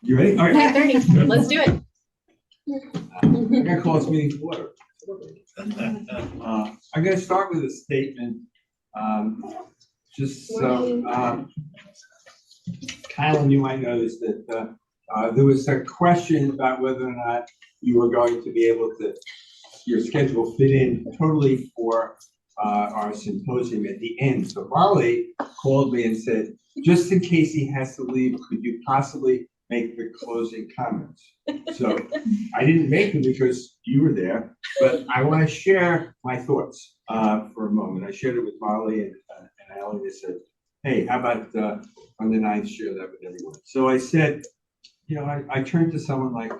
You ready? All right. 9:30. Let's do it. I'm gonna call this meeting to order. I'm gonna start with a statement. Just so, Kylan, you might notice that there was a question about whether or not you were going to be able to, your schedule fit in totally for our symposium at the end. So Marley called me and said, just in case he has to leave, could you possibly make the closing comments? So I didn't make them because you were there, but I want to share my thoughts for a moment. I shared it with Marley and Alan. They said, hey, how about on the 9th, share that with everyone. So I said, you know, I turned to someone like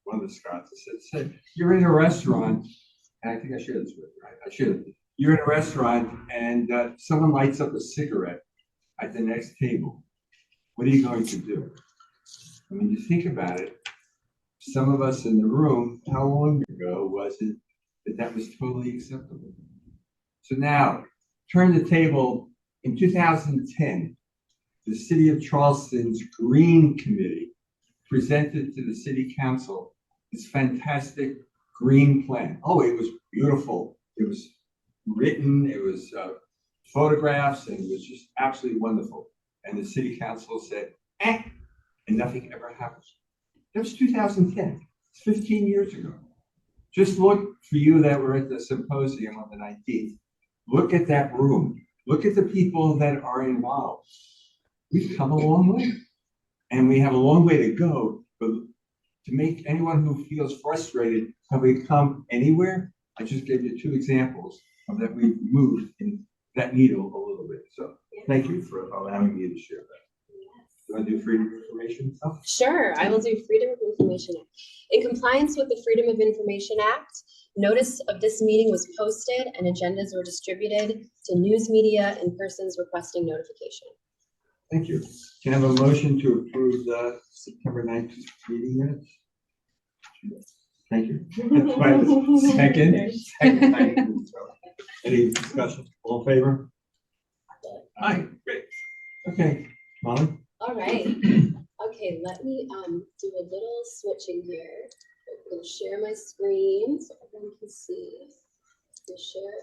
one of the Scots. I said, you're in a restaurant, and I think I shared this with you, right? I should. You're in a restaurant, and someone lights up a cigarette at the next table. What are you going to do? I mean, you think about it. Some of us in the room, how long ago was it that was totally acceptable? So now, turn the table. In 2010, the City of Charleston's Green Committee presented to the City Council this fantastic green plan. Oh, it was beautiful. It was written, it was photographs, and it was just absolutely wonderful. And the City Council said, and nothing ever happened. That was 2010. It's 15 years ago. Just look, for you that were at the symposium on the 19th, look at that room. Look at the people that are involved. We've come a long way. And we have a long way to go. But to make anyone who feels frustrated, have we come anywhere? I just gave you 2 examples of that we've moved in that needle a little bit. So thank you for allowing me to share that. Do you want to do freedom of information stuff? Sure, I will do Freedom of Information Act. In compliance with the Freedom of Information Act, notice of this meeting was posted and agendas were distributed to news media and persons requesting notification. Thank you. Can I have a motion to approve the September 9th meeting minutes? Thank you. Second. Any discussion? All in favor? Aye. Great. Okay, Molly. All right. Okay, let me do a little switching here. I'm going to share my screen so everyone can see. I'm going to share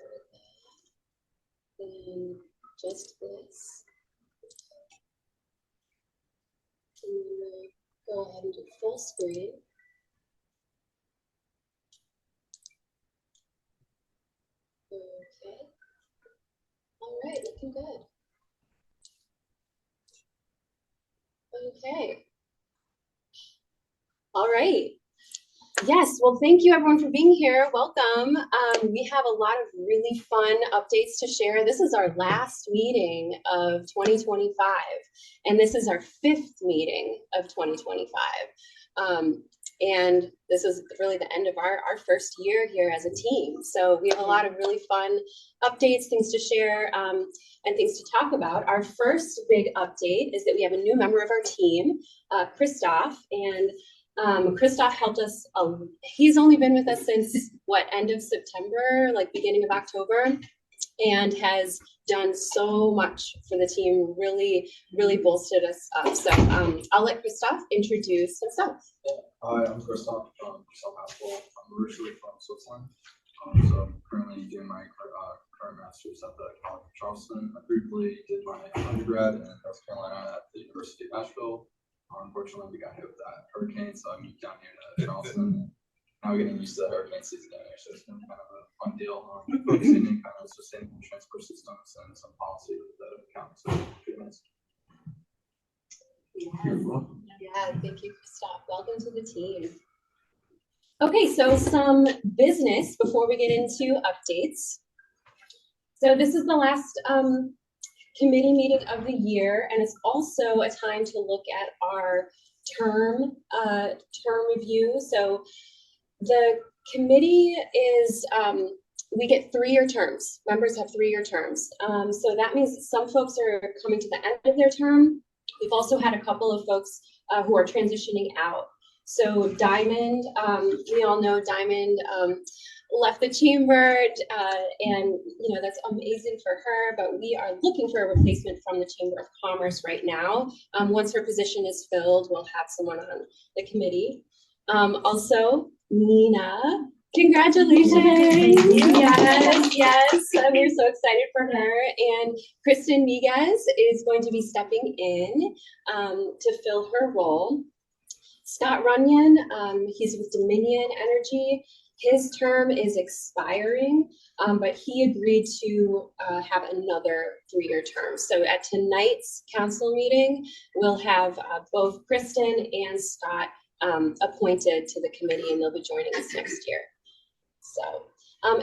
it and just this. I'm going to go ahead and do full screen. Okay. All right, looking good. Okay. All right. Yes, well, thank you everyone for being here. Welcome. We have a lot of really fun updates to share. This is our last meeting of 2025, and this is our 5th meeting of 2025. And this is really the end of our first year here as a team. So we have a lot of really fun updates, things to share, and things to talk about. Our first big update is that we have a new member of our team, Christoph, and Christoph helped us, he's only been with us since, end of September, like beginning of October, and has done so much for the team, really, really bolstered us up. So I'll let Christoph introduce himself. Hi, I'm Christoph from Haskell. I'm originally from Switzerland. So I'm currently doing my current master's at the College of Charleston. I briefly did my undergrad in North Carolina at the University of Asheville. Unfortunately, we got hit with that hurricane, so I moved down here to Charleston. Now we're getting used to the hurricane season down here, so it's been kind of a fun deal on focusing in kind of sustainable transport systems and some policy that accounts for goodness. You're welcome. Yeah, thank you, Christoph. Welcome to the team. Okay, so some business before we get into updates. So this is the last committee meeting of the year, and it's also a time to look at our term review. So the committee is, we get 3-year terms. Members have 3-year terms. So that means that some folks are coming to the end of their term. We've also had a couple of folks who are transitioning out. So Diamond, we all know Diamond left the chamber, and that's amazing for her. But we are looking for a replacement from the Chamber of Commerce right now. Once her position is filled, we'll have someone on the committee. Also, Nina, congratulations! Yes, we're so excited for her. And Kristen Miguez is going to be stepping in to fill her role. Scott Runyon, he's with Dominion Energy. His term is expiring, but he agreed to have another 3-year term. So at tonight's council meeting, we'll have both Kristen and Scott appointed to the committee, and they'll be joining us next year. So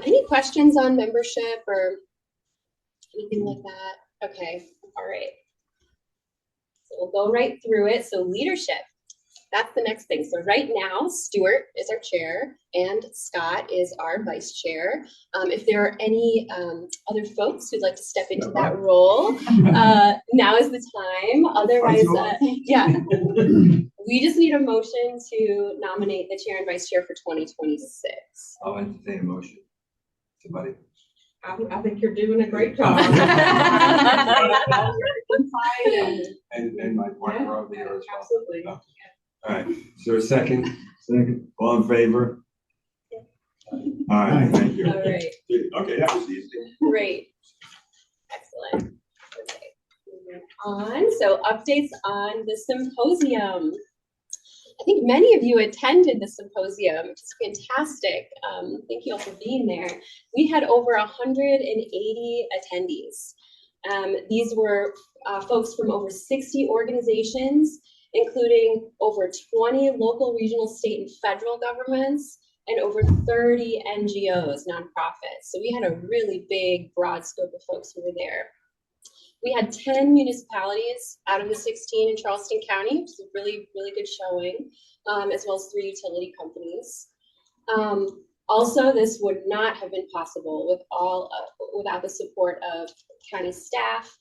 any questions on membership or anything like that? Okay, all right. So we'll go right through it. So leadership. That's the next thing. So right now, Stuart is our chair and Scott is our vice chair. If there are any other folks who'd like to step into that role, now is the time. Otherwise, yeah, we just need a motion to nominate the chair and vice chair for 2026. I'll entertain a motion. Somebody. I think you're doing a great job. And my partner over here as well. Absolutely. Oh. All right, is there a second? Second. All in favor? All right, thank you. All right. Okay, that was easy. Great. Excellent. Okay. Moving on. So updates on the symposium. I think many of you attended the symposium, which is fantastic. Thank you all for being there. We had over 180 attendees. These were folks from over 60 organizations, including over 20 local, regional, state, and federal governments, and over 30 NGOs, nonprofits. So we had a really big, broad scope of folks who were there. We had 10 municipalities out of the 16 in Charleston County, which is a really, really good showing, as well as 3 utility companies. Also, this would not have been possible without the support of county staff.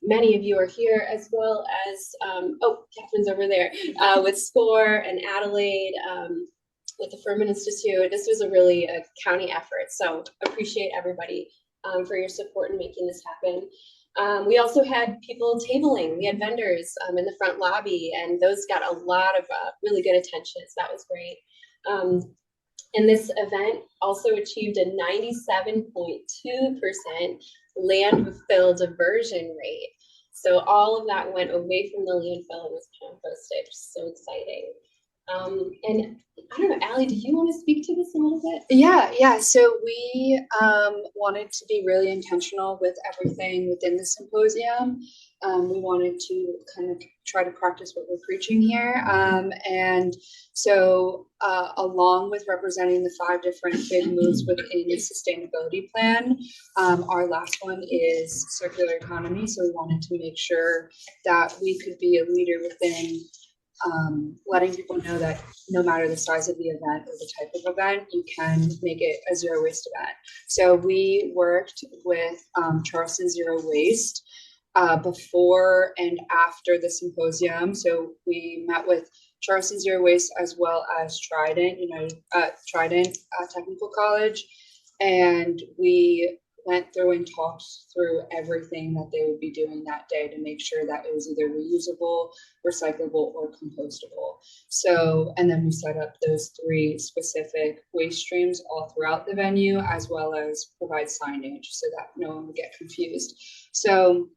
Many of you are here, as well as, Catherine's over there, with SCORE and Adelaide, with the Furman Institute. This was a county effort, so appreciate everybody for your support in making this happen. We also had people tabling. We had vendors in the front lobby, and those got a lot of really good attention, so that was great. And this event also achieved a 97.2% landfill diversion rate. So all of that went away from the landfill and was composted, which is so exciting. And I don't know, Allie, do you want to speak to this a little bit? Yeah. So we wanted to be really intentional with everything within the symposium. We wanted to kind of try to practice what we're preaching here. And so along with representing the 5 different big moves within the sustainability plan, our last one is circular economy. So we wanted to make sure that we could be a leader within letting people know that no matter the size of the event or the type of event, you can make it a zero waste event. So we worked with Charleston Zero Waste before and after the symposium. So we met with Charleston Zero Waste as well as Trident, Trident Technical College, and we went through and talked through everything that they would be doing that day to make sure that it was either reusable, recyclable, or compostable. So, and then we set up those 3 specific waste streams all throughout the venue, as well as provide signage so that no one would get confused. So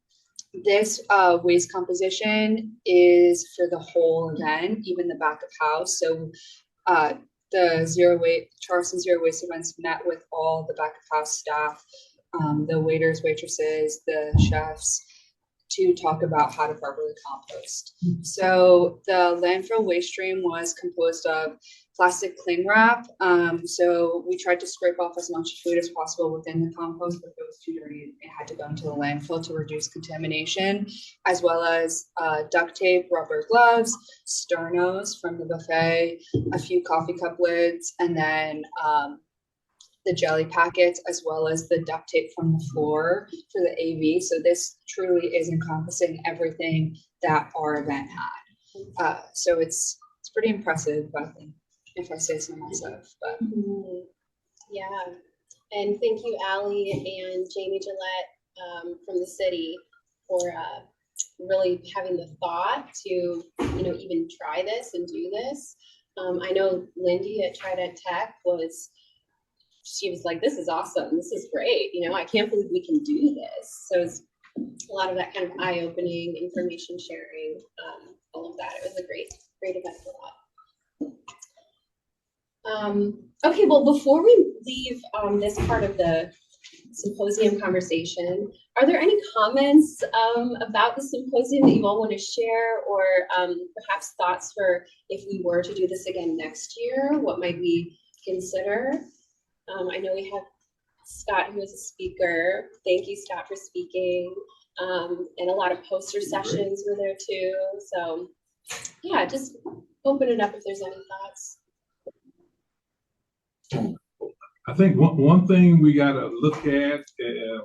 this waste composition is for the whole event, even the back of house. So the Charleston Zero Waste events met with all the back of house staff, the waiters, waitresses, the chefs, to talk about how to properly compost. So the landfill waste stream was composed of plastic cling wrap. So we tried to scrape off as much food as possible within the compost, but if it was too dirty, it had to go into the landfill to reduce contamination, as well as duct tape, rubber gloves, sternos from the buffet, a few coffee cup lids, and then the jelly packets, as well as the duct tape from the floor for the AV. So this truly is encompassing everything that our event had. So it's pretty impressive, I think, if I say so myself, but. Yeah, and thank you, Ally and Jamie Gillette from the city for really having the thought to, even try this and do this. I know Lindy at Trident Tech she was like, this is awesome, this is great, I can't believe we can do this. So it's a lot of that kind of eye-opening, information sharing, all of that. It was a great event for that. Okay, well, before we leave this part of the symposium conversation, are there any comments about the symposium that you all want to share, or perhaps thoughts for if we were to do this again next year? What might we consider? I know we have Scott, who is a speaker. Thank you, Scott, for speaking. And a lot of poster sessions were there too. So yeah, just open it up if there's any thoughts. I think one thing we gotta look at,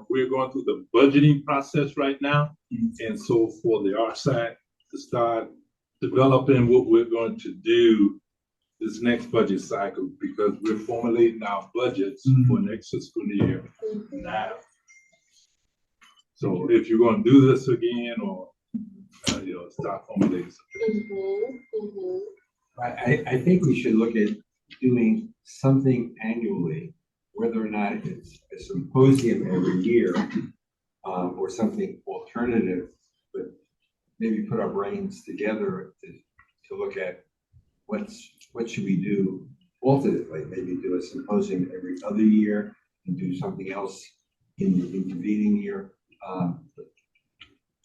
we're going through the budgeting process right now. And so for the art side to start developing what we're going to do this next budget cycle, because we're formulating our budgets for next fiscal year now. So if you're gonna do this again, or, start formulating something. I think we should look at doing something annually, whether or not it's a symposium every year, or something alternative, but maybe put our brains together to look at what should we do alternately, maybe do a symposium every other year and do something else in the intervening year.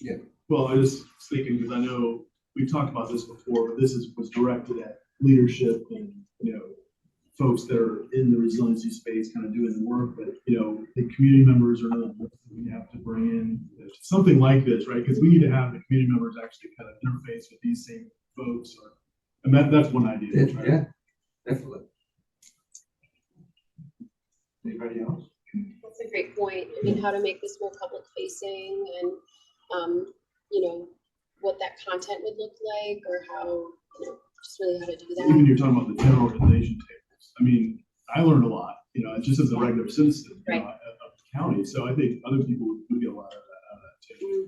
Yeah. Well, I was thinking, because I know we've talked about this before, but this was directed at leadership and, folks that are in the resiliency space kind of doing the work, but, the community members are another one we have to bring in something like this, right? Because we need to have the community members actually kind of interface with these same folks, and that's one idea. Right? Yeah, definitely. Anybody else? That's a great point. I mean, how to make this more public facing, and what that content would look like, or how, just really how to do that. Even you're talking about the general organization tables. I mean, I learned a lot, just as a regular citizen of the county. So I think other people would get a lot out of that too.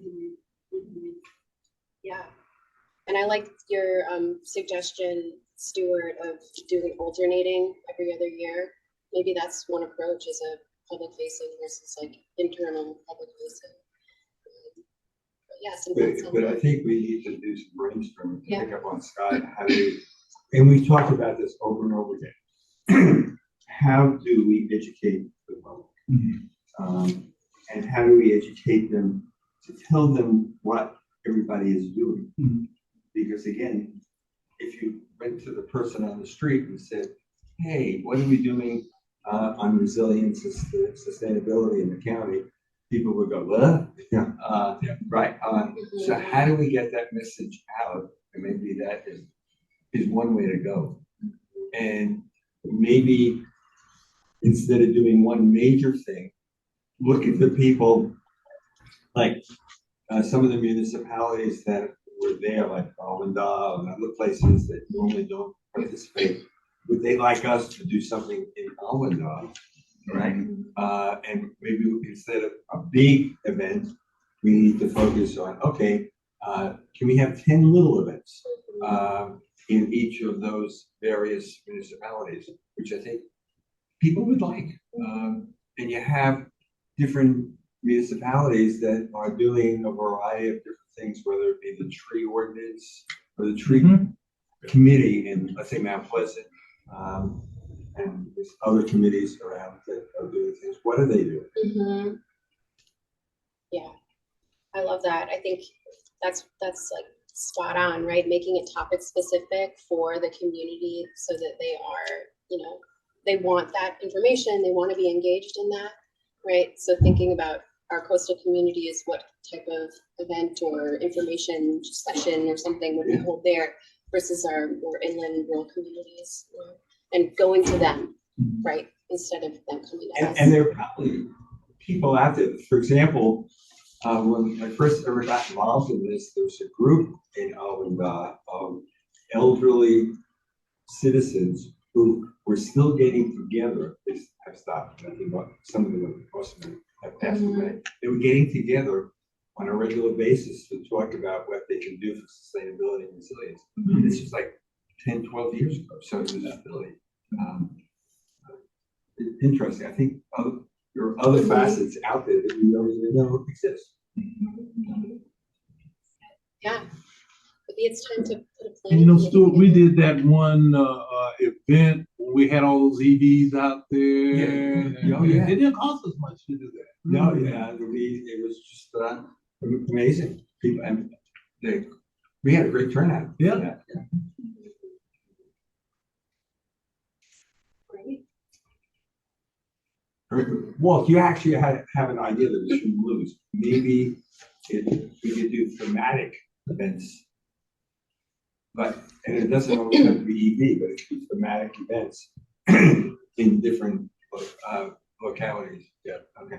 Yeah, and I like your suggestion, Stuart, of doing alternating every other year. Maybe that's one approach, is a public facing versus like internal public facing. But I think we need to do some brainstorming to pick up on Scott. And we talked about this over and over again. How do we educate the public? And how do we educate them to tell them what everybody is doing? Because again, if you went to the person on the street and said, hey, what are we doing on resilience and sustainability in the county? People would go, what? Right. So how do we get that message out? And maybe that is one way to go. And maybe instead of doing one major thing, look at the people, like some of the municipalities that were there, like Almondale and other places that normally don't participate. Would they like us to do something in Almondale? Right. And maybe instead of a big event, we need to focus on, okay, can we have 10 little events in each of those various municipalities, which I think people would like. And you have different municipalities that are doing a variety of different things, whether it be the tree ordinance or the tree committee in, let's say, Mount Pleasant. And there's other committees around that are doing things. What do they do? Yeah, I love that. I think that's like spot on, right? Making it topic specific for the community so that they are, they want that information. They want to be engaged in that, right? So thinking about our coastal community is what type of event or information session or something would we hold there versus our more inland rural communities. And going to them, right, instead of them coming to us. And there are probably people out there. For example, when I first ever got involved in this, there was a group in Almondale of elderly citizens who were still getting together. They have stopped. I think some of them have passed away. They were getting together on a regular basis to talk about what they can do for sustainability and resilience. This was like 10, 12 years ago. So it was really interesting. I think there are other facets out there that we don't even know exist. Yeah. Maybe it's time to put a plan. And you know, Stuart, we did that one event when we had all those EVs out there. Yeah. Oh, yeah. It didn't cost us much to do that. No, yeah, it was just amazing. People, and we had a great turnout. Yeah. Great. Well, if you actually have an idea that we shouldn't lose, maybe we could do thematic events. And it doesn't always have to be EV, but it could be thematic events in different localities. Yeah. Okay.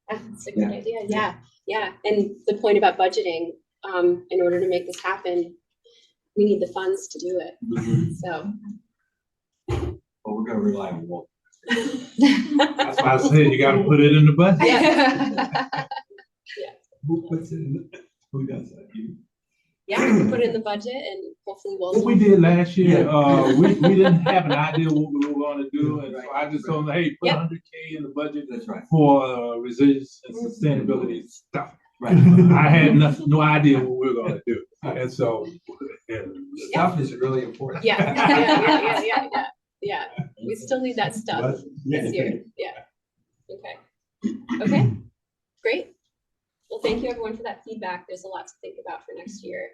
That's a good idea. Yeah. Yeah. And the point about budgeting, in order to make this happen, we need the funds to do it. Mm-hmm. So. Well, we're going to rely on Walt. That's why I said you got to put it in the budget. Yeah. Who puts it in? Who does that? You? Yeah, we put it in the budget and hopefully we'll. What we did last year, we didn't have an idea what we were going to do, and so I just told them, hey, put $100K in the budget. That's right. For resilience and sustainability stuff. Right. I had no idea what we were going to do, and so stuff is really important. Yeah. We still need that stuff this year. Yeah. Okay. Great. Well, thank you everyone for that feedback. There's a lot to think about for next year.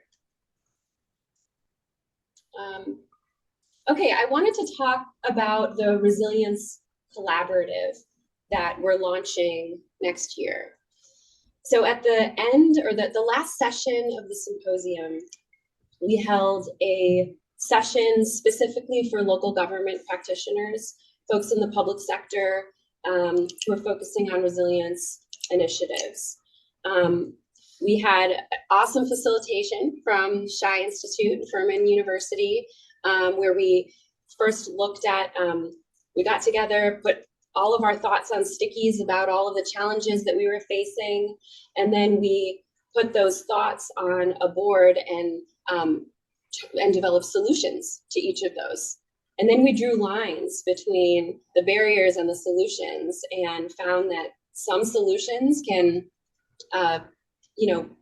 Okay, I wanted to talk about the Resilience Collaborative that we're launching next year. So at the end, or the last session of the symposium, we held a session specifically for local government practitioners, folks in the public sector who are focusing on resilience initiatives. We had awesome facilitation from Shy Institute and Furman University, where we first looked at, we got together, put all of our thoughts on stickies about all of the challenges that we were facing, and then we put those thoughts on a board and developed solutions to each of those. And then we drew lines between the barriers and the solutions and found that some solutions can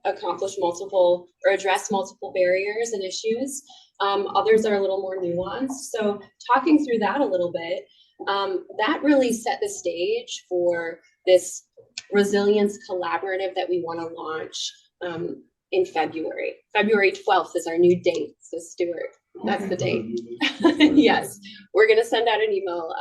accomplish multiple or address multiple barriers and issues. Others are a little more nuanced. So talking through that a little bit, that really set the stage for this resilience collaborative that we want to launch in February. February 12th is our new date. So Stuart, that's the date. Yes, we're going to send out an email,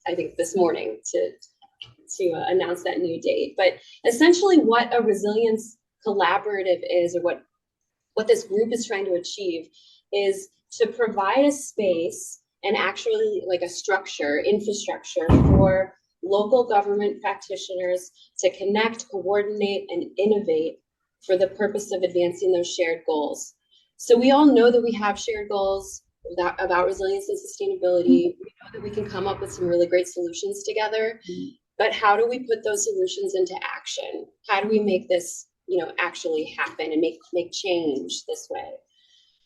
I think this morning to announce that new date. But essentially what a resilience collaborative is, or what this group is trying to achieve, is to provide a space and actually like a structure, infrastructure for local government practitioners to connect, coordinate, and innovate for the purpose of advancing those shared goals. So we all know that we have shared goals about resilience and sustainability. We know that we can come up with some really great solutions together, but how do we put those solutions into action? How do we make this, actually happen and make change this way?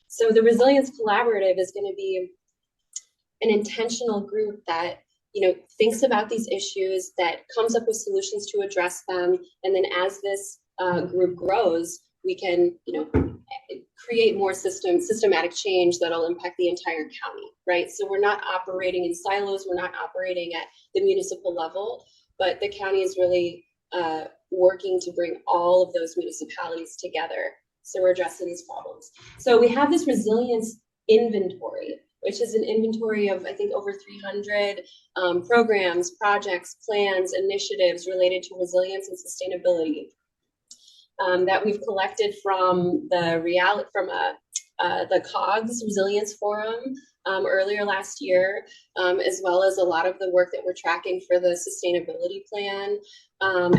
So the Resilience Collaborative is going to be an intentional group that, thinks about these issues, that comes up with solutions to address them. And then as this group grows, we can, create more systematic change that'll impact the entire county, right? So we're not operating in silos. We're not operating at the municipal level, but the county is really working to bring all of those municipalities together. So we're addressing these problems. So we have this resilience inventory, which is an inventory of, I think, over 300 programs, projects, plans, initiatives related to resilience and sustainability that we've collected from the COGS Resilience Forum earlier last year, as well as a lot of the work that we're tracking for the sustainability plan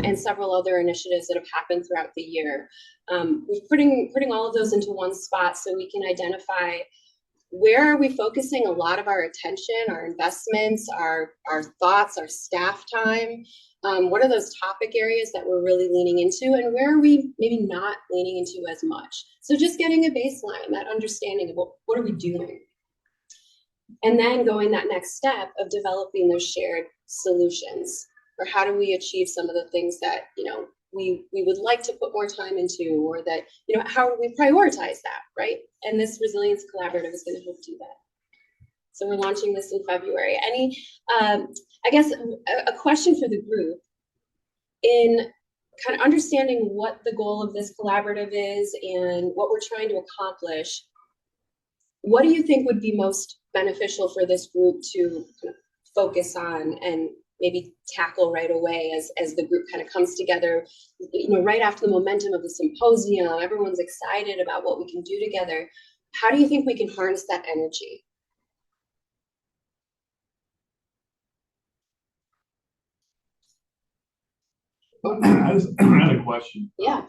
and several other initiatives that have happened throughout the year. We're putting all of those into one spot so we can identify where are we focusing a lot of our attention, our investments, our thoughts, our staff time? What are those topic areas that we're really leaning into, and where are we maybe not leaning into as much? So just getting a baseline, that understanding of what are we doing? And then going that next step of developing those shared solutions, or how do we achieve some of the things that, we would like to put more time into, or that, how do we prioritize that, right? And this Resilience Collaborative is going to help do that. So we're launching this in February. I guess a question for the group in kind of understanding what the goal of this collaborative is and what we're trying to accomplish. What do you think would be most beneficial for this group to kind of focus on and maybe tackle right away as the group kind of comes together, right after the momentum of the symposium, everyone's excited about what we can do together. How do you think we can harness that energy? I had a question. Yeah.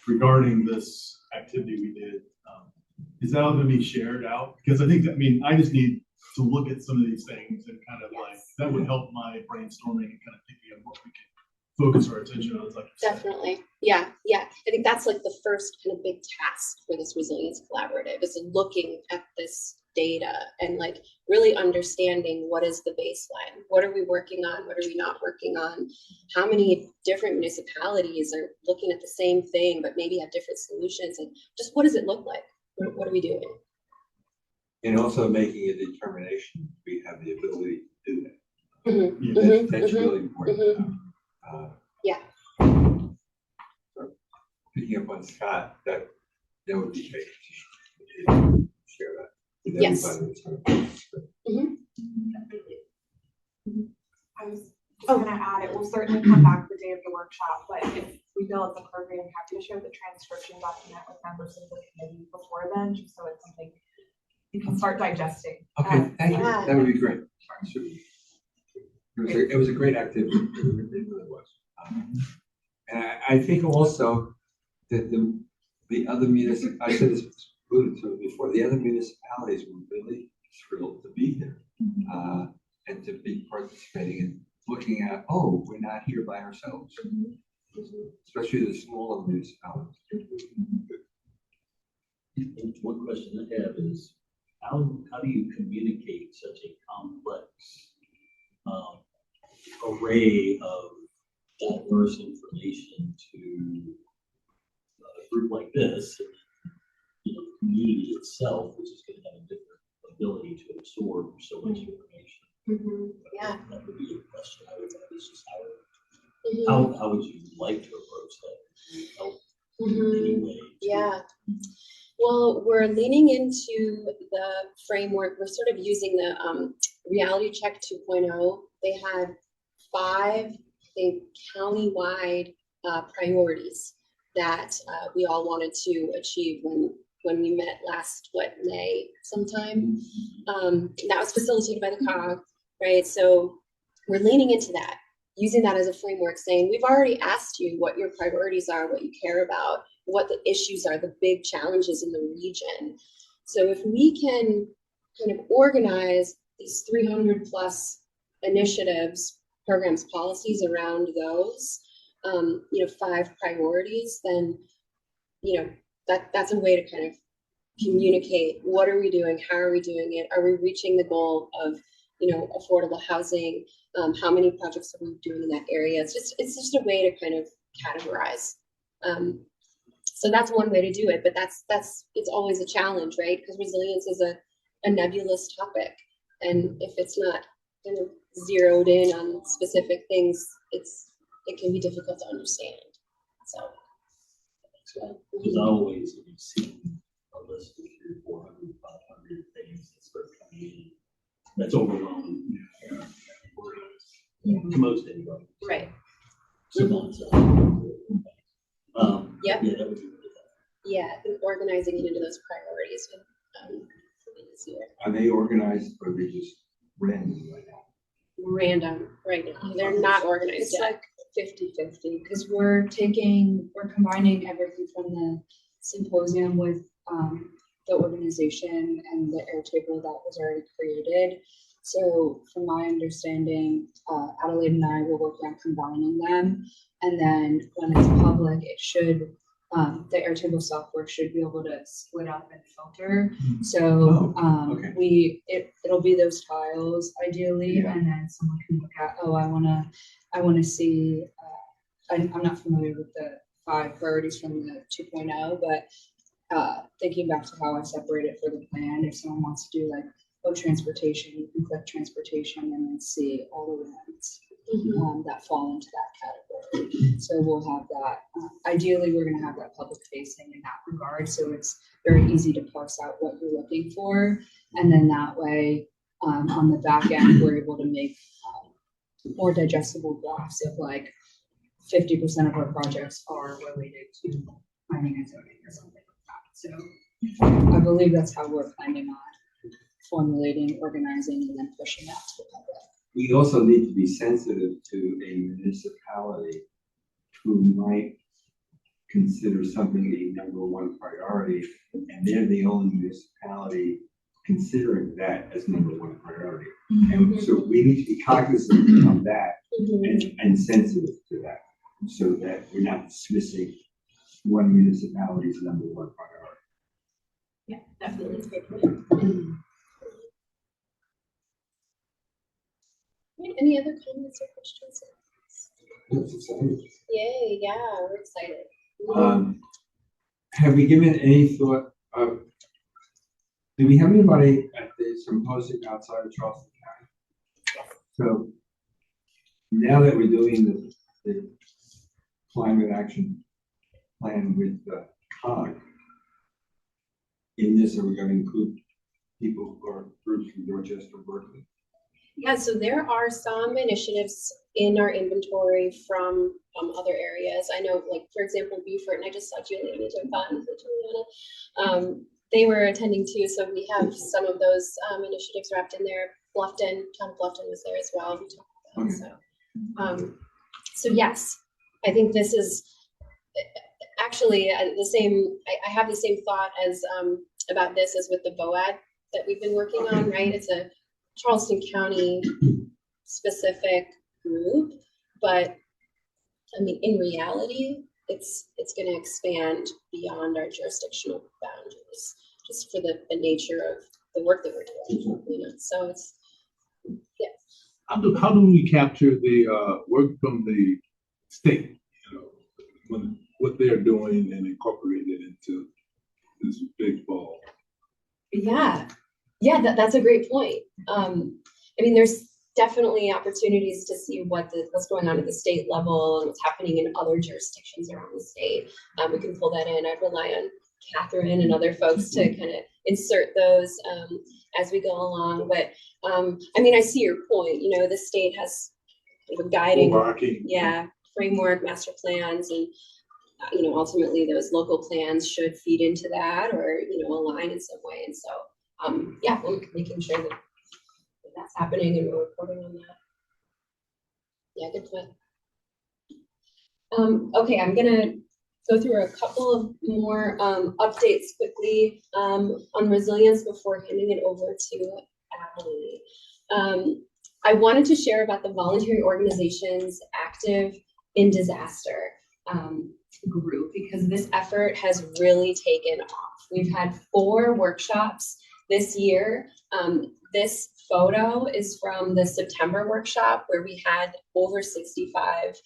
Regarding this activity we did. Is that all gonna be shared out? Because I think, I just need to look at some of these things and kind of that would help my brainstorming and kind of thinking of what we can focus our attention on. Like you said. Definitely. Yeah. I think that's like the first kind of big task for this Resilience Collaborative is looking at this data and really understanding what is the baseline. What are we working on? What are we not working on? How many different municipalities are looking at the same thing, but maybe have different solutions? And just what does it look like? What are we doing? And also making a determination, we have the ability to do that. Mm-hmm. That's really important. Yeah. So picking up on Scott, that would be great. Share that with Yes. everybody. I was just gonna add, it will certainly come back the day of the workshop, but if we feel it's appropriate, I'm happy to share the transcription document with members of the committee before then, just so it's something you can start digesting. Okay, thank you. Yeah. That would be great. It was a great activity. It really was. And I think also that the other I said this alluded to it before, the other municipalities were really thrilled to be here and to be participating and looking at, we're not here by ourselves, especially the smaller municipalities. One question I have is, how do you communicate such a complex array of diverse information to a group like this, and the community itself, which is going to have a different ability to absorb so much information? Yeah. That would be a question I would have. Is just Mm-hmm. how would you like to approach that? Help in any way? Yeah. Well, we're leaning into the framework. We're sort of using the Reality Check 2.0. They had 5, I think, county-wide priorities that we all wanted to achieve when we met last, May sometime. That was facilitated by the COG, right? So we're leaning into that, using that as a framework, saying, we've already asked you what your priorities are, what you care about, what the issues are, the big challenges in the region. So if we can kind of organize these 300 plus initiatives, programs, policies around those, 5 priorities, then, that's a way to kind of communicate, what are we doing? How are we doing it? Are we reaching the goal of, affordable housing? How many projects are we doing in that area? It's just a way to kind of categorize. So that's one way to do it, but it's always a challenge, right? Because resilience is a nebulous topic. And if it's not kind of zeroed in on specific things, it can be difficult to understand. So There's always, if you see a list of 300, 400, 500 things that start coming in, that's overwhelming. To most anybody. right. Sometimes. Yep. Yeah, that would be really helpful. Yeah, I think organizing it into those priorities would be easier. Are they organized or are they just random right now? Random right now. They're not organized It's yet. like 50-50 because we're combining everything from the symposium with the organization and the Airtable that was already created. So from my understanding, Adelaide and I will work on combining them. And then when it's public, it should, the Airtable software should be able to split up and filter. So okay. it'll be those tiles ideally, Yeah. and then someone can look at, oh, I wanna see, I'm not familiar with the 5 priorities from the 2.0, but thinking back to how I separated for the plan, if someone wants to do like, transportation, you can click transportation and then see all the events that fall into that category. So we'll have that. Ideally, we're going to have that public facing in that regard, so it's very easy to parse out what you're looking for, and then that way, on the back end, we're able to make more digestible graphs of like 50% of our projects are related to planning and zoning or something like that. So I believe that's how we're planning on formulating, organizing, and then pushing that to the public. We also need to be sensitive to a municipality who might consider something a #1 priority, and they're the only municipality considering that as #1 priority. And so we need to be cognizant of that and sensitive to that, so that we're not dismissing one municipality's #1 priority. Yeah, definitely. That's a great point. Any other comments or questions? That's exciting. Yay, yeah, we're excited. Have we given any thought of, do we have anybody at the symposium outside of Charleston County? So now that we're doing the climate action plan with the COG, in this, are we going to include people or groups from Dorchester, Berkeley? Yeah, so there are some initiatives in our inventory from other areas. I know, like, for example, Beaufort, and I just saw Juliana Juliana. They were attending too, so we have some of those initiatives wrapped in there. Bluffton, town of Bluffton was there as well. We talked about that. So yes, I think this is actually the same. I have the same thought as about this as with the BOAD that we've been working on, right? It's a Charleston County specific group, but I mean, in reality, it's going to expand beyond our jurisdictional boundaries, just for the nature of the work that we're doing. You know, so it's How do we capture the work from the state? You know, when what they're doing and incorporate it into this big ball. Yeah, that's a great point. I mean, there's definitely opportunities to see what's going on at the state level and what's happening in other jurisdictions around the state. We can pull that in. I'd rely on Catherine and other folks to kind of insert those as we go along. But I mean, I see your point. You know, the state has guiding, framework, master plans, and you know, ultimately those local plans should feed into that, or you know, align in some way. And so, yeah, we're making sure that that's happening and we're reporting on that. Yeah, good point. Okay, I'm gonna go through a couple of more updates quickly on resilience before handing it over to Allie. I wanted to share about the voluntary organizations active in disaster group, because this effort has really taken off. We've had 4 workshops this year. This photo is from the September workshop where we had over 65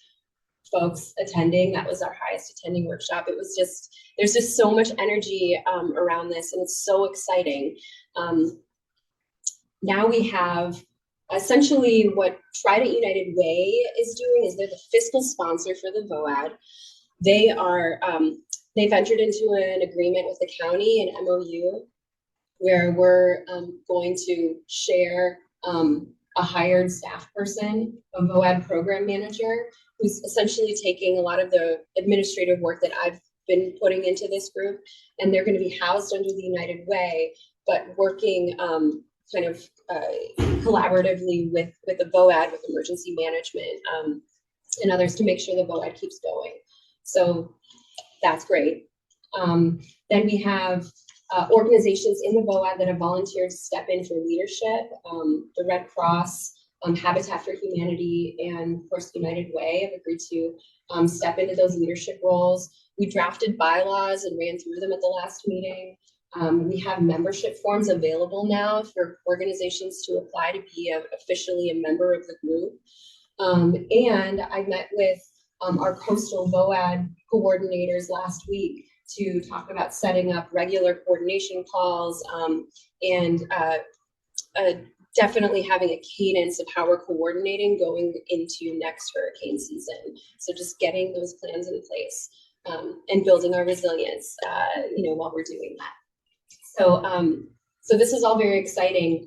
folks attending. That was our highest attending workshop. It was just, there's just so much energy around this, and it's so exciting. Now we have essentially what Trident United Way is doing is they're the fiscal sponsor for the VOAD. They are, they've entered into an agreement with the county, an MOU, where we're going to share a hired staff person, a VOAD program manager, who's essentially taking a lot of the administrative work that I've been putting into this group, and they're going to be housed under the United Way, but working kind of collaboratively with the VOAD, with emergency management and others, to make sure the VOAD keeps going. So that's great. Then we have organizations in the BOAD that have volunteered to step in for leadership. The Red Cross, Habitat for Humanity, and of course United Way have agreed to step into those leadership roles. We drafted bylaws and ran through them at the last meeting. We have membership forms available now for organizations to apply to be officially a member of the group. And I met with our coastal BOAD coordinators last week to talk about setting up regular coordination calls and definitely having a cadence of how we're coordinating going into next hurricane season. So just getting those plans in place and building our resilience, while we're doing that. So this is all very exciting.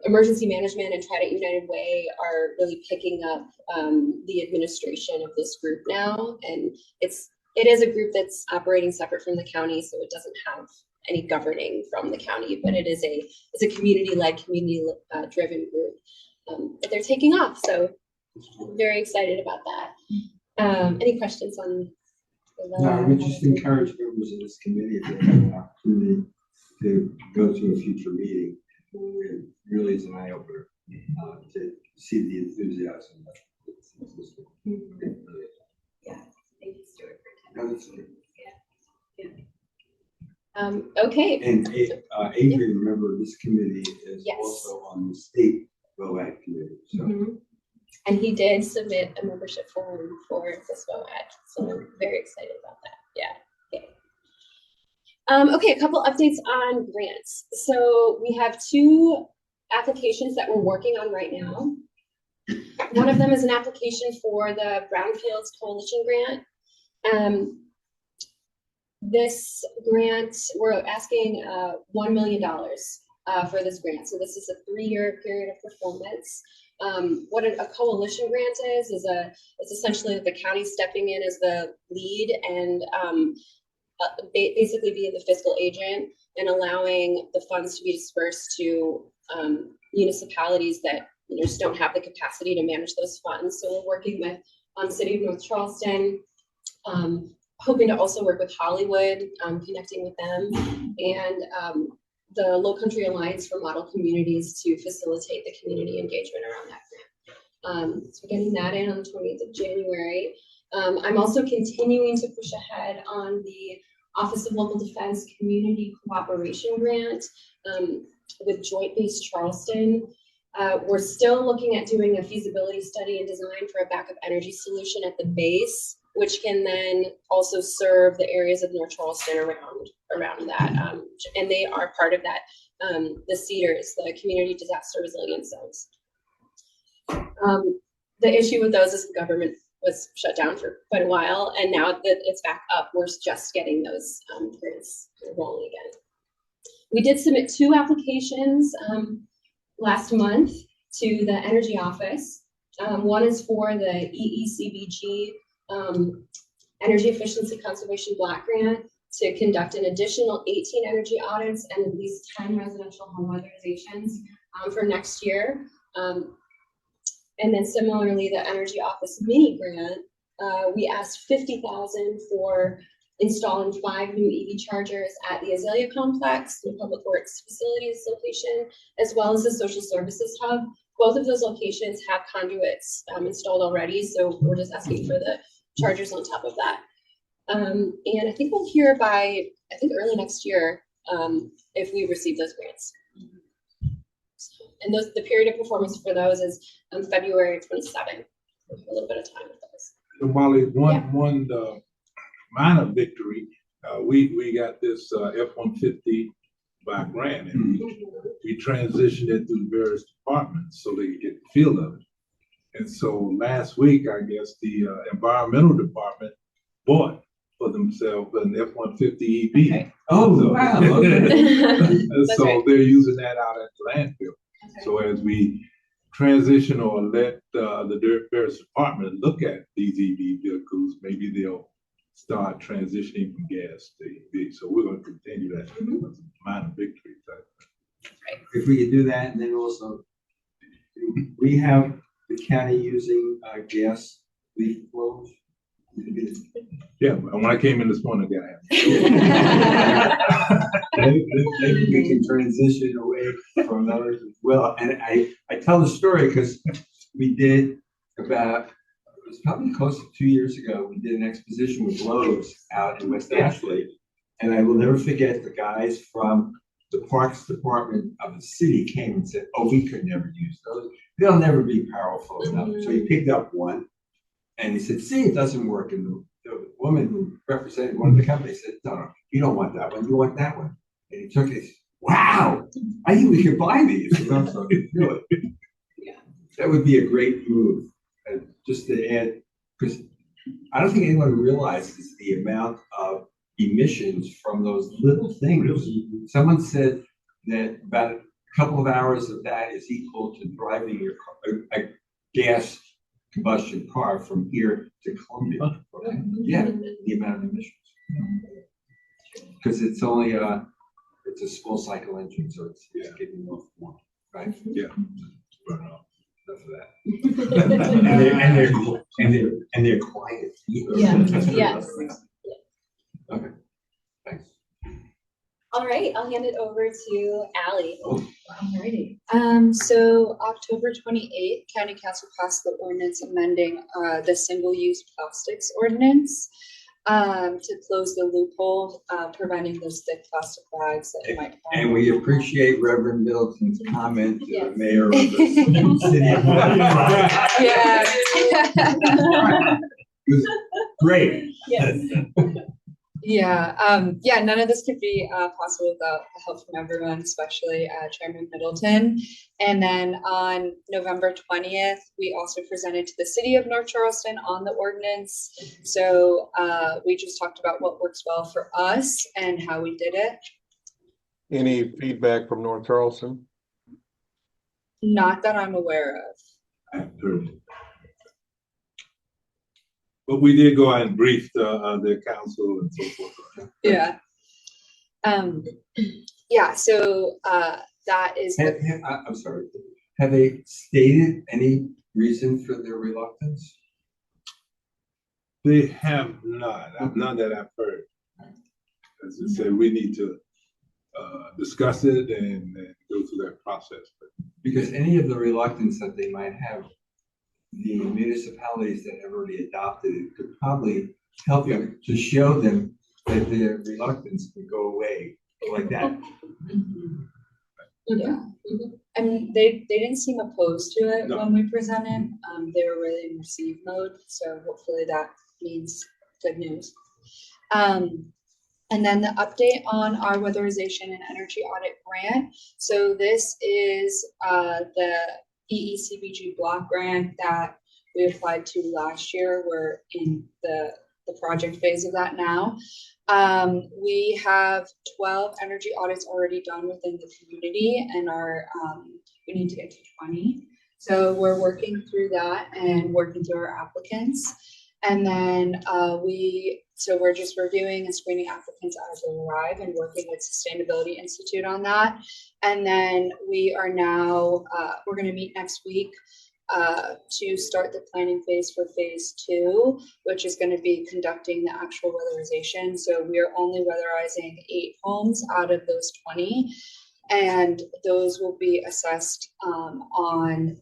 Emergency management and Trident United Way are really picking up the administration of this group now, and it is a group that's operating separate from the county, so it doesn't have any governing from the county, but it's a community-led, community-driven group that they're taking off. So I'm very excited about that. Any questions on? No, we just encourage members of this committee if they have an opportunity to go to a future meeting. It really is an eye opener to see the enthusiasm. Yeah, thank you, Stuart, for No, that's good. okay. And Adrian, remember, this committee is Yes. also on the state BOAD committee, so. Mhm. And he did submit a membership form for this BOAD, so I'm very excited about that. Yeah. Okay, a couple updates on grants. So we have 2 applications that we're working on right now. One of them is an application for the Brownfields Coalition Grant. This grant, we're asking $1 million for this grant. So this is a 3-year period of performance. What a coalition grant is it's essentially the county stepping in as the lead and basically being the fiscal agent and allowing the funds to be dispersed to municipalities that just don't have the capacity to manage those funds. So we're working with the City of North Charleston, hoping to also work with Hollywood, connecting with them, and the Low Country Alliance for Model Communities to facilitate the community engagement around that grant. So getting that in on the 20th of January. I'm also continuing to push ahead on the Office of Local Defense Community Cooperation Grant with Joint Base Charleston. We're still looking at doing a feasibility study and design for a backup energy solution at the base, which can then also serve the areas of North Charleston around that. And they are part of that, the CEDARS, the Community Disaster Resilience Zones. The issue with those is the government was shut down for quite a while, and now that it's back up, we're just getting those grants rolling again. We did submit 2 applications last month to the Energy Office. One is for the EECBG Energy Efficiency Conservation Block Grant to conduct an additional 18 energy audits and at least 10 residential home modernizations for next year. And then similarly, the Energy Office mini grant, we asked $50,000 for installing 5 new EV chargers at the Azalea Complex, the Public Works Facilities location, as well as the Social Services Hub. Both of those locations have conduits installed already, so we're just asking for the chargers on top of that. And I think we'll hear by, early next year if we receive those grants. And the period of performance for those is February 27th. A little bit of time with those. So Molly, one minor victory, we got this F-150 by grant, and we transitioned it through various departments so they could get the feel of it. And so last week, I guess the environmental department bought for themselves an F-150 EV. Okay. Oh, So- wow, okay. And That's so right. they're using that out at the landfill. Okay. So as we transition or let the various departments look at these EV vehicles, maybe they'll start transitioning from gas to EV. So we're going to continue that as a minor victory type. If we could do that, and then also, we have the county using gas leaf blowers. Yeah, when I came in this morning, again. Maybe we can transition away from those as well. And I tell the story because we did about, it was probably close to 2 years ago, we did an exposition with Lowe's out in West Ashley. And I will never forget the guys from the Parks Department of the city came and said, oh, we could never use those. They'll never be powerful enough. So he picked up one and he said, see, it doesn't work. And the woman who represented one of the companies said, no, you don't want that one, you want that one. And he took it, he said, wow, I think we could buy these. And I'm so, really? Yeah. That would be a great move, just to add, because I don't think anyone realizes the amount of emissions from those little things. Someone said that about a couple of hours of that is equal to driving your car, a gas combustion car from here to Columbia. Yeah, the amount of emissions. Because it's only it's a small cycle engine, so it's getting off more, right? Yeah. Enough of that. And they're quiet. Yeah. Yes. Okay, thanks. All right, I'll hand it over to Ally. Alrighty. So October 28th, County Council passed the ordinance amending the single-use plastics ordinance to close the loophole preventing those thick plastic bags that you might find. And we appreciate Reverend Middleton's comment to the Yes. mayor of the city of Yeah. It was great. Yes. Yeah, none of this could be possible without the help from everyone, especially Chairman Middleton. And then on November 20th, we also presented to the city of North Charleston on the ordinance. So we just talked about what works well for us and how we did it. Any feedback from North Charleston? Not that I'm aware of. I've heard it. But we did go out and brief the council and so forth. Yeah. So that is. I'm sorry. Have they stated any reason for their reluctance? They have not, none that I've heard. As I said, we need to discuss it and go through that process. Because any of the reluctance that they might have, the municipalities that have already adopted it could probably help you to show them that their reluctance can go away like that. Yeah. I mean, they didn't seem opposed to it No. when we presented. They were really in receive mode, so hopefully that means good news. And then the update on our weatherization and energy audit grant. So this is the EECBG block grant that we applied to last year. We're in the project phase of that now. We have 12 energy audits already done within the community and we need to get to 20. So we're working through that and working through our applicants. And then we're just reviewing and screening applicants as they arrive and working with Sustainability Institute on that. And then we are now, we're going to meet next week to start the planning phase for phase 2, which is going to be conducting the actual weatherization. So we are only weatherizing 8 homes out of those 20, and those will be assessed on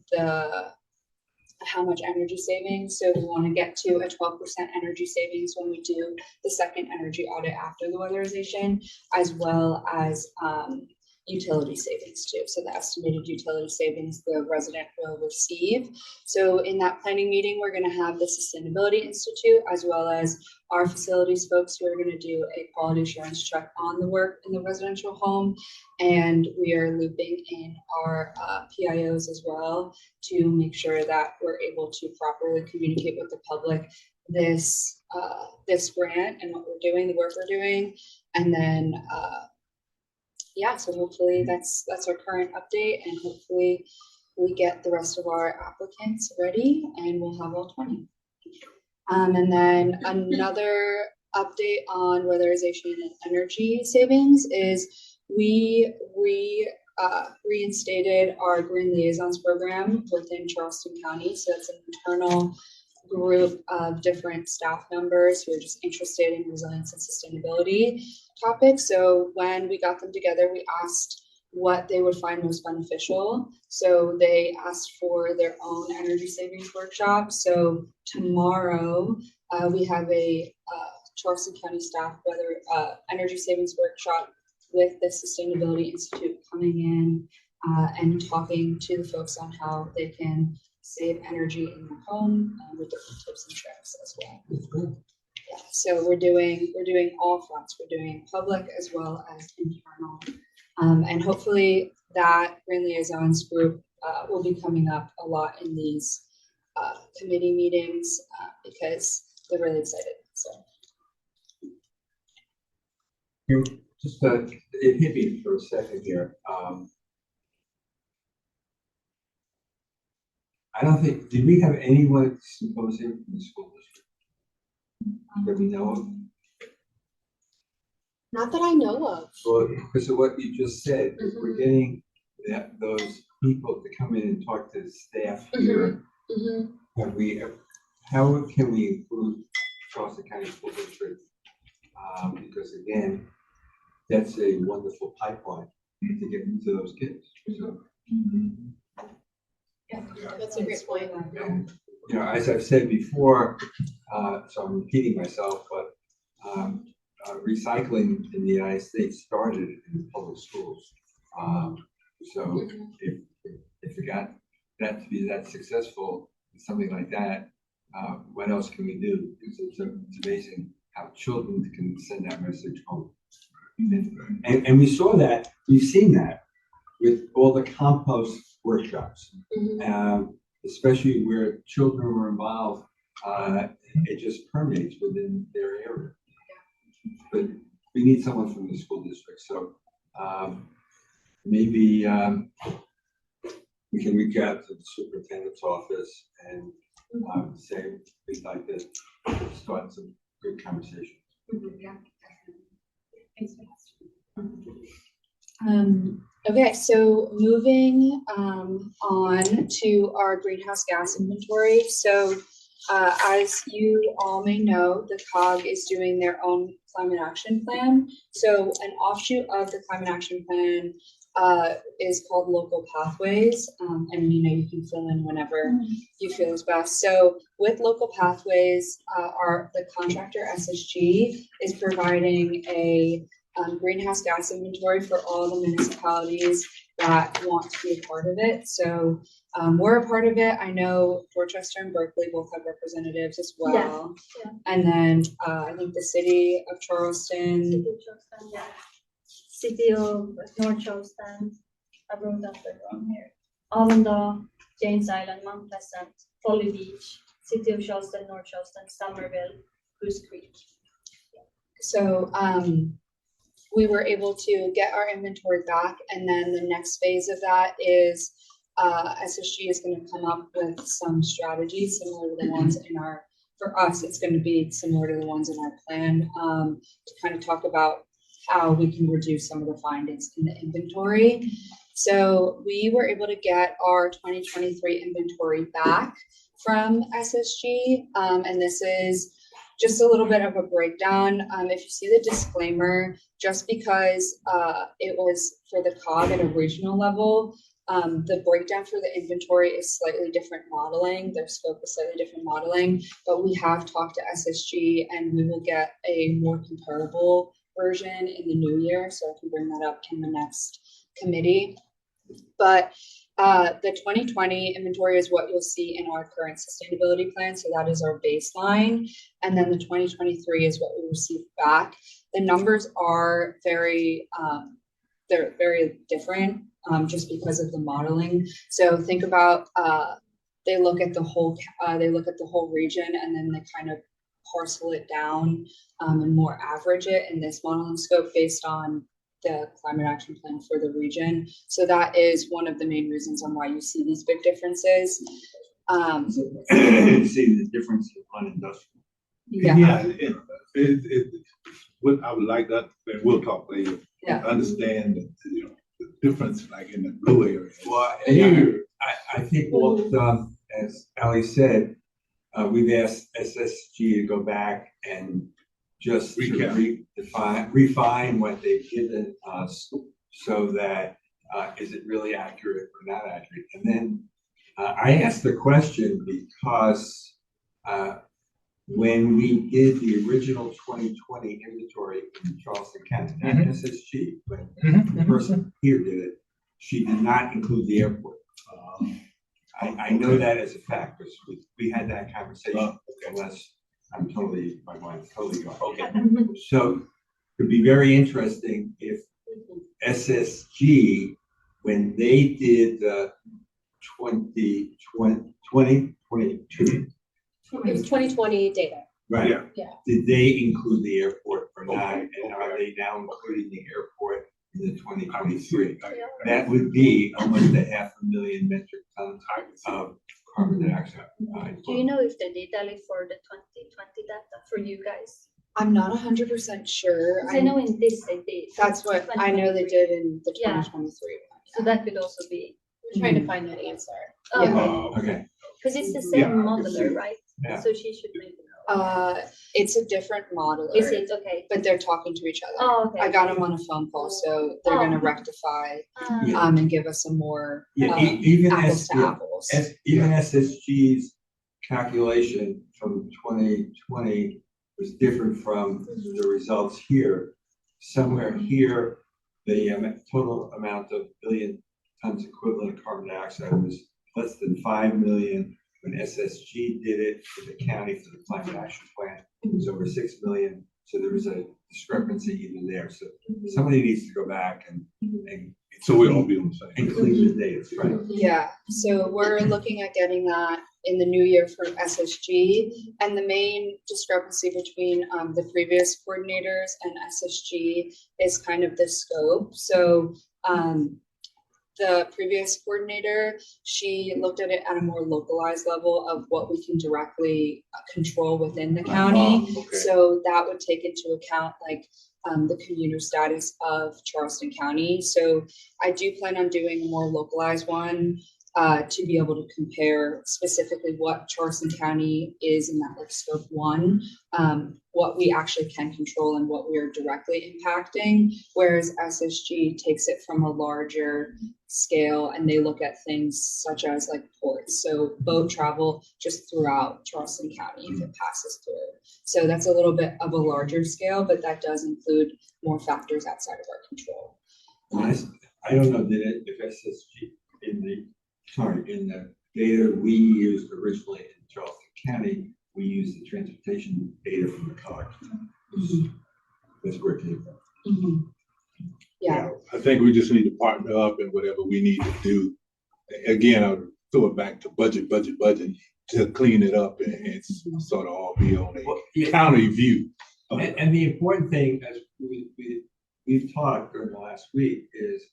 how much energy savings. So we want to get to a 12% energy savings when we do the second energy audit after the weatherization, as well as utility savings too. So the estimated utility savings the resident will receive. So in that planning meeting, we're going to have the Sustainability Institute as well as our facilities folks who are going to do a quality assurance check on the work in the residential home. And we are looping in our PIOs as well to make sure that we're able to properly communicate with the public this grant and what we're doing, the work we're doing. And then so hopefully that's our current update, and hopefully we get the rest of our applicants ready and we'll have all 20. And then another update on weatherization and energy savings is we reinstated our Green Liaisons program within Charleston County. So that's an internal group of different staff members who are just interested in resilience and sustainability topics. So when we got them together, we asked what they would find most beneficial. So they asked for their own energy savings workshop. So tomorrow we have a Charleston County staff energy savings workshop with the Sustainability Institute coming in and talking to the folks on how they can save energy in their home with different tips and tricks as well. Yeah, so we're doing all fronts. We're doing public as well as internal, and hopefully that Green Liaisons group will be coming up a lot in these committee meetings because they're really excited. So. Just, it hit me for a second here. I don't think, did we have anyone at the symposium from the school district that we know of? Not that I know of. Well, because of what you just said, if we're getting those people to come in and talk to the staff here, how can we include Charleston County School District? Because again, that's a wonderful pipeline to get into those kids. So, That's a great point. you know, as I've said before, so I'm repeating myself, but recycling in the United States started in public schools. So if we got that to be that successful, something like that, what else can we do? Because it's amazing how children can send that message home. And we saw that, we've seen that with all the compost workshops, especially where children were involved, it just permeates within their area. But we need someone from the school district, so maybe we can reach out to the superintendent's office and say we'd like to start some good conversations. Yeah, okay, so moving on to our greenhouse gas inventory. So as you all may know, the COG is doing their own climate action plan. So an offshoot of the climate action plan is called Local Pathways, and you can fill in whenever you feel is best. So with Local Pathways, the contractor SSG is providing a greenhouse gas inventory for all the municipalities that want to be a part of it. So we're a part of it. I know Dorchester and Berkeley both have representatives as well. Yeah. And then I think the city of Charleston. City of North Charleston, I wrote that wrong here. Avondale, James Island, Mount Pleasant, Folly Beach, City of Charleston, North Charleston, Somerville, Goose Creek. So we were able to get our inventory back, and then the next phase of that is SSG is going to come up with some strategies similar to the ones in our, for us, it's going to be similar to the ones in our plan to kind of talk about how we can reduce some of the findings in the inventory. So we were able to get our 2023 inventory back from SSG, and this is just a little bit of a breakdown. If you see the disclaimer, just because it was for the COG at a regional level, the breakdown for the inventory is slightly different modeling. Their scope is slightly different modeling, but we have talked to SSG and we will get a more comparable version in the new year. So I can bring that up in the next committee. But the 2020 inventory is what you'll see in our current sustainability plan. So that is our baseline. And then the 2023 is what we received back. The numbers are very, they're very different just because of the modeling. So think about, they look at the whole region, and then they kind of parcel it down and more average it in this modeling scope based on the climate action plan for the region. So that is one of the main reasons on why you see these big differences. See the difference on industrial. Yeah, what I would like that, and we'll talk later. Yeah. Understand, the difference like in the blue area. Well, here, I think what, as Ali said, we've asked SSG to go back and just to Recap. refine what they've given us so that, is it really accurate or not accurate? And then, I asked the question because, when we did the original 2020 inventory in Charleston County, not SSG, but the person here did it, she did not include the airport. I know that as a fact, because we had that conversation, unless I'm totally, my mind's totally gone. Okay. So it'd be very interesting if SSG, when they did the 2022, It was 2020 data. right? Yeah. Yeah. Did they include the airport or not? And are they now including the airport in the 2023? That would be almost 500,000 metric tons of carbon dioxide. Do you know if the data is for the 2020 data for you guys? I'm not 100% sure. 'Cause I know in this they did. That's what I know they did in the Yeah. 2023 So that could also be, We're trying to find that answer. Yeah. Okay, because it's the Yeah, same I can see modeler, it. right? Yeah. So she should maybe know. It's a different modeler. Is it okay? But they're talking to each other. Oh, okay. I got them on a phone call, so they're gonna rectify, Yeah. and give us some more, yeah, even apples to yeah, apples. even SSG's calculation from 2020 was different from the results here. Somewhere here, the total amount of billion tons equivalent of carbon dioxide was less than 5 million. When SSG did it for the county for the climate action plan, it was over 6 million. So there was a discrepancy even there. So somebody needs to go back and So we'll all be on the same. and clean the data, right? Yeah, so we're looking at getting that in the new year from SSG. And the main discrepancy between the previous coordinators and SSG is kind of the scope. So the previous coordinator, she looked at it at a more localized level of what we can directly control within the county. Okay. So that would take into account like the commuter status of Charleston County. So I do plan on doing a more localized one to be able to compare specifically what Charleston County is in that like scope 1, what we actually can control and what we are directly impacting, whereas SSG takes it from a larger scale and they look at things such as like ports, so boat travel just throughout Charleston County if it passes through. So that's a little bit of a larger scale, but that does include more factors outside of our control. I don't know, if SSG in the data we used originally in Charleston County, we used the transportation data from the COG. That's where it came from. Yeah. I think we just need to partner up and whatever we need to do. Again, I'll throw it back to budget to clean it up and sort of all be on a county view. And the important thing, as we've talked during the last week, is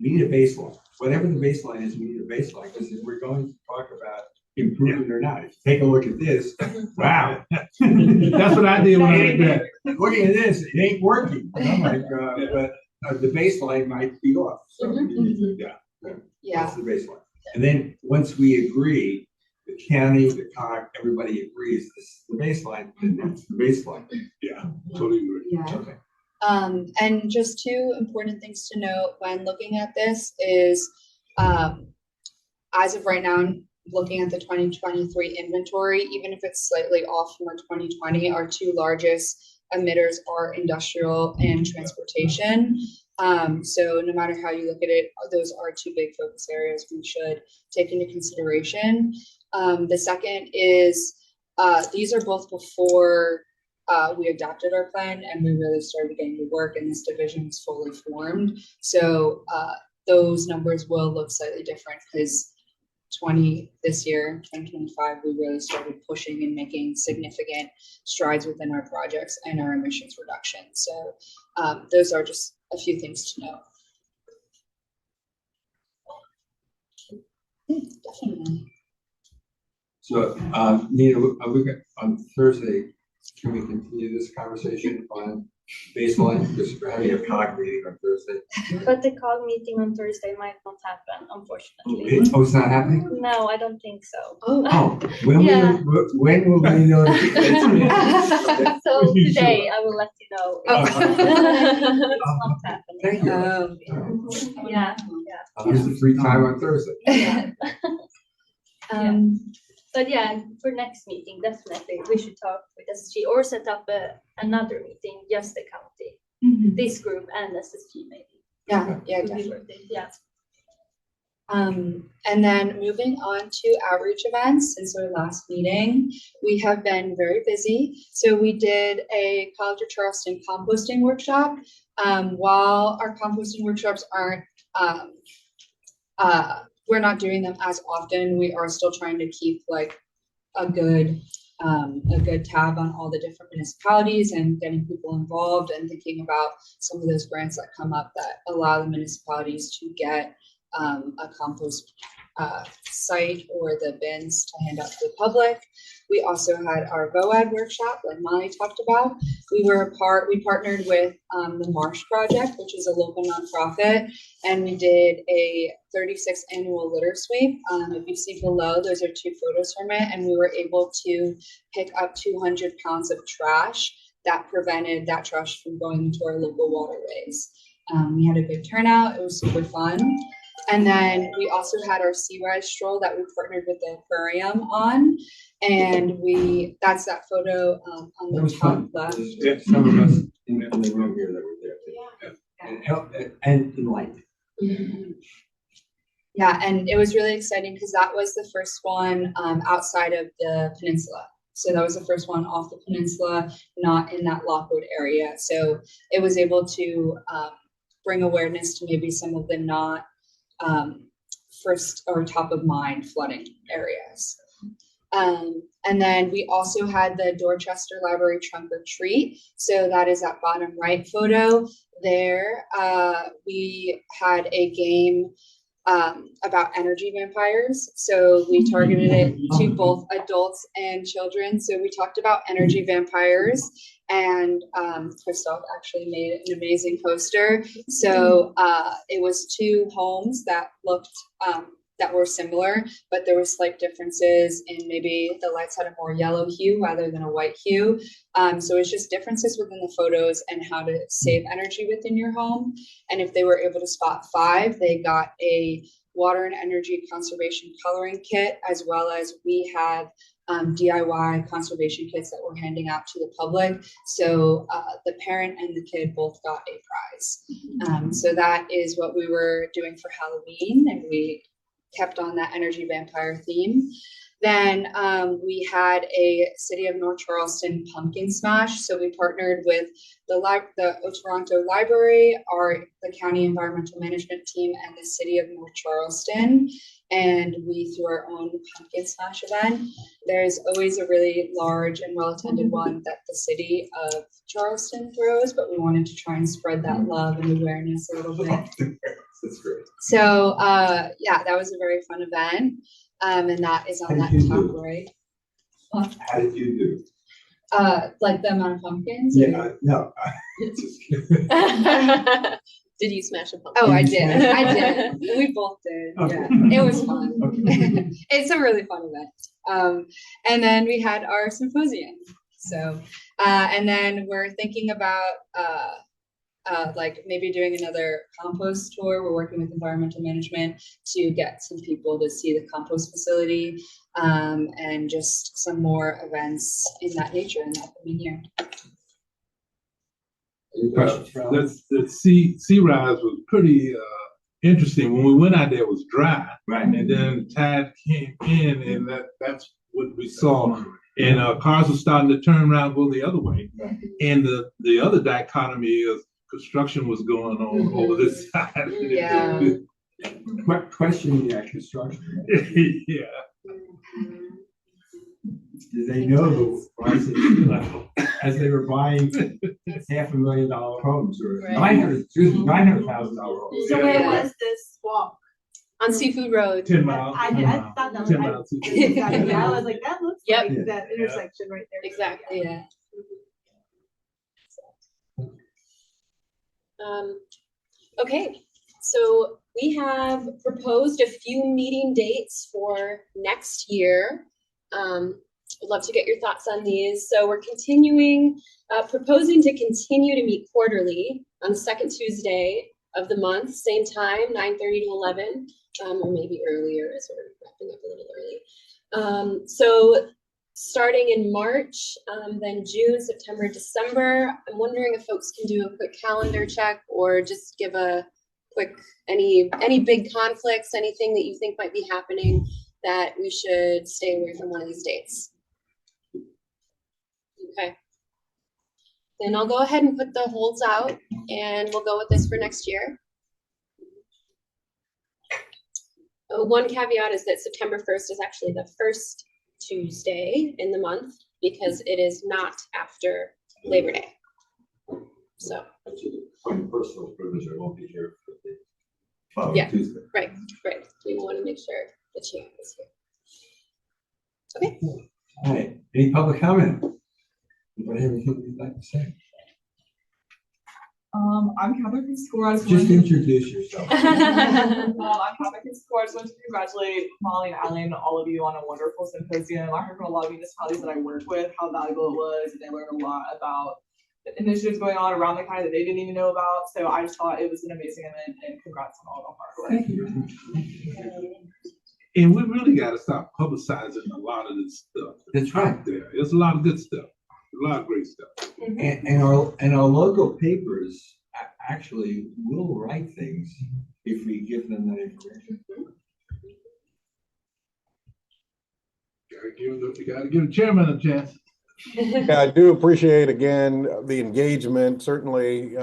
we need a baseline. Whatever the baseline is, we need a baseline, because if we're going to talk about improvement or not, if you take a look at this, wow. That's what I did when I did that. Looking at this, it ain't working. I'm like, but the baseline might be off. So Yeah. that's the baseline. And then once we agree, the county, the COG, everybody agrees this is the baseline, then that's the baseline. Yeah, totally agree. Yeah. Okay. And just two important things to note when looking at this is, as of right now, looking at the 2023 inventory, even if it's slightly off from our 2020, our two largest emitters are industrial and transportation. So no matter how you look at it, those are two big focus areas we should take into consideration. The second is, these are both before we adopted our plan and we really started getting to work and this division was fully formed. So those numbers will look slightly different because this year, 2025, we really started pushing and making significant strides within our projects and our emissions reduction. So those are just a few things to know. Definitely. So, Nina, on Thursday, can we continue this conversation on baseball because we're having a COG meeting on Thursday. But the call meeting on Thursday might not happen, unfortunately. Oh, it's not happening? No, I don't think so. Oh, when Yeah. when will we know? So You today sure? I will let you know. Oh. It's not happening. Thank you. Yeah, I'll use the free time on Thursday. yeah. Um, But yeah, for next meeting, definitely, we should talk with SSG or set up another meeting, just the county, this group and SSG maybe. yeah, Would be definitely. worth it, yeah. And then moving on to outreach events, since our last meeting, we have been very busy. So we did a College of Charleston composting workshop. While our composting workshops aren't, we're not doing them as often, we are still trying to keep like a good tab on all the different municipalities and getting people involved and thinking about some of those grants that come up that allow the municipalities to get a compost site or the bins to hand out to the public. We also had our VOAD workshop, like Molly talked about. We partnered with the Marsh Project, which is a local nonprofit, and we did a 36th annual litter sweep. If you see below, those are 2 photos from it, and we were able to pick up 200 pounds of trash that prevented that trash from going into our local waterways. We had a good turnout. It was super fun. And then we also had our Sea Rise stroll that we partnered with the aquarium on. And that's that photo on That the was top fun. left. There's some of us in the room here that were there too. And enlightened. Yeah, and it was really exciting because that was the first one outside of the peninsula. So that was the first one off the peninsula, not in that Lockwood area. So it was able to bring awareness to maybe some of the not first or top of mind flooding areas. And then we also had the Dorchester Library Trunk or Treat. So that is that bottom right photo there. We had a game about energy vampires. So we targeted it to both adults and children. So we talked about energy vampires, and Christoph actually made an amazing poster. So it was 2 homes that looked that were similar, but there were slight differences in maybe the lights had a more yellow hue rather than a white hue. So it's just differences within the photos and how to save energy within your home. And if they were able to spot 5, they got a water and energy conservation coloring kit, as well as we have DIY conservation kits that we're handing out to the public. So the parent and the kid both got a prize. So that is what we were doing for Halloween, and we kept on that energy vampire theme. Then we had a City of North Charleston pumpkin smash. So we partnered with the Toronto Library, the County Environmental Management Team, and the City of North Charleston. And we threw our own pumpkin smash event. There's always a really large and well-attended one that the City of Charleston throws, but we wanted to try and spread that love and awareness a little bit. That's great. So yeah, that was a very fun event. And that is on that top right. How did you do? Like the amount of pumpkins? Yeah, no. Just kidding. Did you smash a pumpkin? Oh, I did. I did. We both did. Okay. Yeah, it was fun. Okay. It's a really fun event. And then we had our symposium. So, and then we're thinking about like maybe doing another compost tour. We're working with environmental management to get some people to see the compost facility, and just some more events in that nature in the upcoming year. Any questions, Ralph? The sea rise was pretty interesting. When we went out there, it was dry. Right. And then the tide came in, and that's what we saw. And cars were starting to turn around and go the other way. And the other dichotomy is construction was going on over this side. Yeah. Question, construction. Yeah. Did they know the prices as they were buying $500,000 homes or Right. $900,000 homes? So Yeah. where was this walk? On Seafood Road. 10 miles. I 10 did, I miles. thought that was, 10 I miles. I was like, that looks Yep. like that intersection right there. Exactly. Yeah. Okay, so we have proposed a few meeting dates for next year. I'd love to get your thoughts on these. So we're proposing to continue to meet quarterly on the second Tuesday of the month, same time, 9:30 to 11, or maybe earlier as we're wrapping up a little early. So starting in March, then June, September, December. I'm wondering if folks can do a quick calendar check or just give a quick, any big conflicts, anything that you think might be happening that we should stay away from one of these dates. Okay. Then I'll go ahead and put the holds out and we'll go with this for next year. One caveat is that September 1st is actually the first Tuesday in the month because it is not after Labor Day. So. My personal privilege, I won't be here for the following Yeah. Tuesday. Right. We want to make sure the chair is here. Okay. All right, any public comment? Anybody have anything you'd like to say? I'm Heather from school. I was Just wondering- introduce yourself. I'm Heather from school. I just wanted to congratulate Molly and Allie and all of you on a wonderful symposium. I heard from a lot of municipalities that I work with how valuable it was, and they learned a lot about the initiatives going on around the county that they didn't even know about. So I just thought it was an amazing event, and congrats on all the hard work. Thank you. And we really gotta stop publicizing a lot of this stuff. That's right. out there. There's a lot of good stuff, a lot of great stuff. And our local papers actually will write things if we give them that information. You gotta give the chairman a chance. Yeah, I do appreciate again the engagement, certainly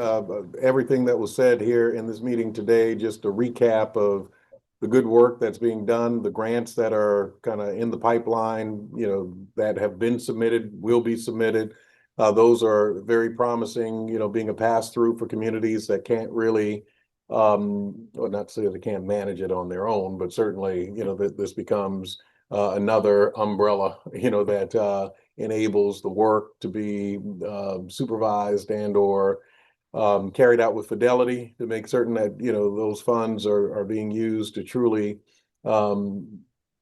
everything that was said here in this meeting today, just a recap of the good work that's being done, the grants that are kind of in the pipeline, that have been submitted, will be submitted. Those are very promising, being a pass-through for communities that can't really, well, not to say they can't manage it on their own, but certainly, this becomes another umbrella, that enables the work to be supervised and or carried out with fidelity to make certain that, those funds are being used to truly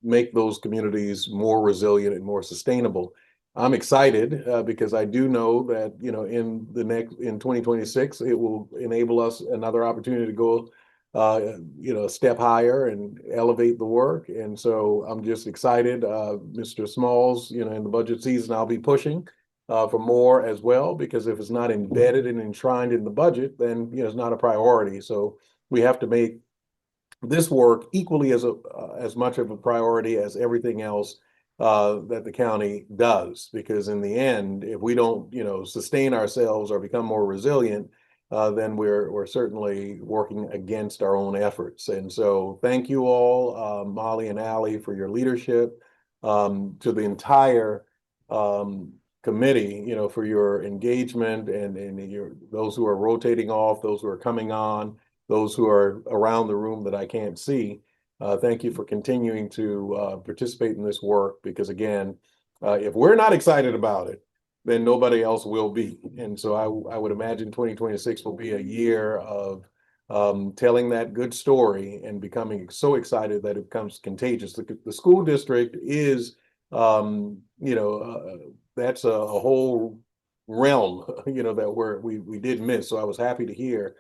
make those communities more resilient and more sustainable. I'm excited because I do know that, in 2026, it will enable us another opportunity to go, a step higher and elevate the work. And so I'm just excited. Mr. Smalls, in the budget season, I'll be pushing for more as well, because if it's not embedded and enshrined in the budget, then, it's not a priority. So we have to make this work equally as much of a priority as everything else that the county does, because in the end, if we don't, sustain ourselves or become more resilient, then we're certainly working against our own efforts. And so thank you all, Molly and Allie, for your leadership, to the entire committee, for your engagement and those who are rotating off, those who are coming on, those who are around the room that I can't see. Thank you for continuing to participate in this work, because again, if we're not excited about it, then nobody else will be. And so I would imagine 2026 will be a year of telling that good story and becoming so excited that it becomes contagious. The school district is, that's a whole realm, that we did miss. So I was happy to hear,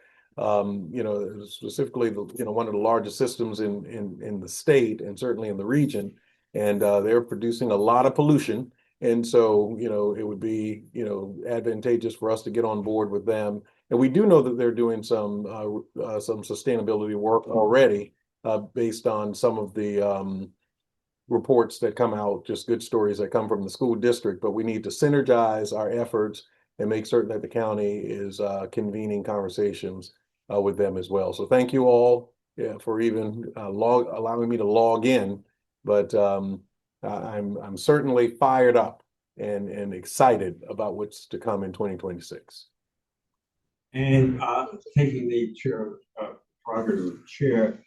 specifically, one of the largest systems in the state and certainly in the region, and they're producing a lot of pollution. And so, it would be, advantageous for us to get on board with them. And we do know that they're doing some sustainability work already, based on some of the reports that come out, just good stories that come from the school district. But we need to synergize our efforts and make certain that the county is convening conversations with them as well. So thank you all for even allowing me to log in. But I'm certainly fired up and excited about what's to come in 2026. And taking the prerogative of chair,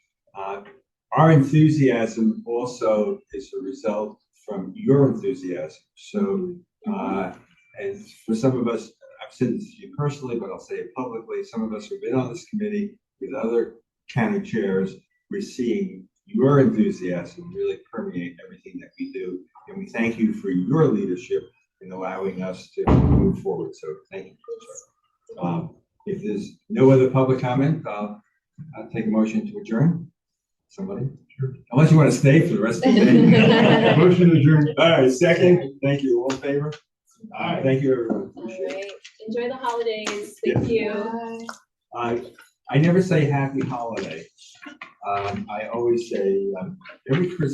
our enthusiasm also is a result from your enthusiasm. So, and for some of us, I've said this to you personally, but I'll say it publicly. Some of us who've been on this committee with other county chairs, we're seeing your enthusiasm really permeate everything that we do. And we thank you for your leadership in allowing us to move forward. So thank you, sir. If there's no other public comment, I'll take a motion to adjourn. Somebody? Sure. Unless you want to stay for the rest of the day. Motion to adjourn. All right, second. Thank you. All in favor? All right, thank you, everyone. All Appreciate it. right, enjoy the holidays. Thank you. I never say happy holiday. I always say Merry Christmas.